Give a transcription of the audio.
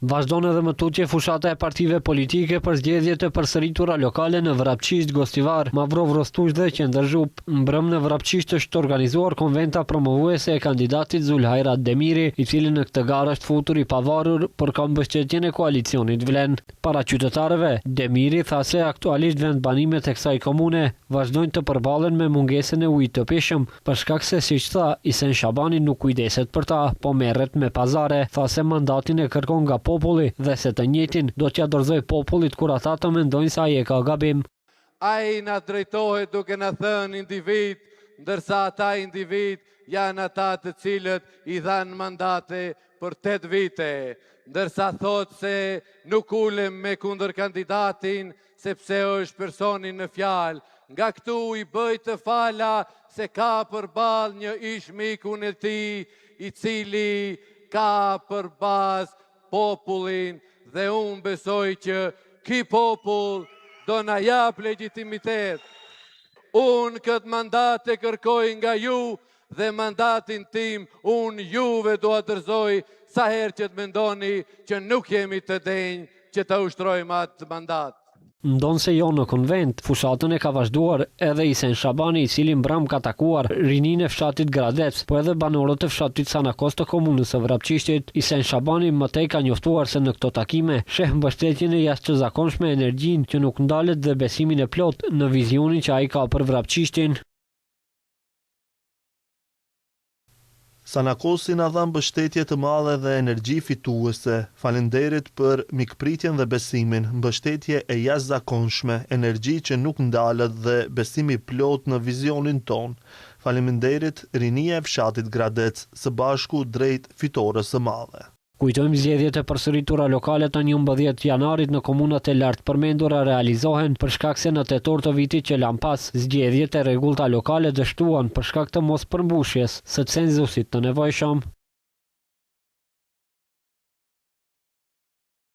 Vazhdon edhe më tutje fushata e partive politike për zgjedhjet e përsëritura lokale në Vrapçisht, Gostivar, Mavrov, Rostush dhe Qendër-Zhup. Mbrëm në Vrapçisht është organizuar konventa promovuese e kandidatit Zulhajrat Demiri, i cili në këtë garë është futur i pavarur për këmbështetjen e koalicionit Vlen. Para qytetarëve, Demiri tha se aktualisht vendbanimet e kësaj komune vazhdojnë të përballen me mungesën e ujit të pishëm, për shkak se siç tha, Isen Shabani nuk kujdeset për ta, po merret me pazare. Tha se mandatin e kërkon nga populli dhe se të njëjtin do t'ja dorëzoj popullit kur ata të mendojnë se ai e ka gabim. Ai na drejtohet duke na thënë individ, ndërsa ata individ janë ata të cilët i dhanë mandate për 8 vite, ndërsa thot se nuk ulem me kundër kandidatin sepse është personi në fjalë. Nga këtu i bëj të fala se ka përballë një ish mikun e tij i cili ka për bazë popullin dhe unë besoj që ky popull do na jap legjitimitet. Unë këtë mandat e kërkoj nga ju dhe mandatin tim unë juve do a dorëzoj sa herë që të mendoni që nuk jemi të denjë që të ushtrojmë atë mandat. Ndonë se jo në konvent, fushatën e ka vazhduar edhe Isen Shabani, i cili mbram ka takuar rinin e fshatit Gradec, po edhe banorët e fshatit Sanakos të komunës së Vrapçishtit. Isen Shabani më tej ka njoftuar se në këto takime sheh mbështetjen e jashtëzakonshme, energjinë që nuk ndalet dhe besimin e plot në vizionin që ai ka për Vrapçishtin. Sanakosi na dha mbështetje të madhe dhe energji fituese. Faleminderit për mikpritjen dhe besimin, mbështetje e jashtëzakonshme, energji që nuk ndalet dhe besimi plot në vizionin ton. Faleminderit rinia e fshatit Gradec, së bashku drejt fitores së madhe. Kujtojmë zgjedhjet e përsëritura lokale të 11 janarit në komunat e lartë përmendura realizohen për shkak se në tetor të vitit që lan pas, zgjedhjet e rregullta lokale dështuan për shkak të mos përmbushjes së cenzusit të nevojshëm.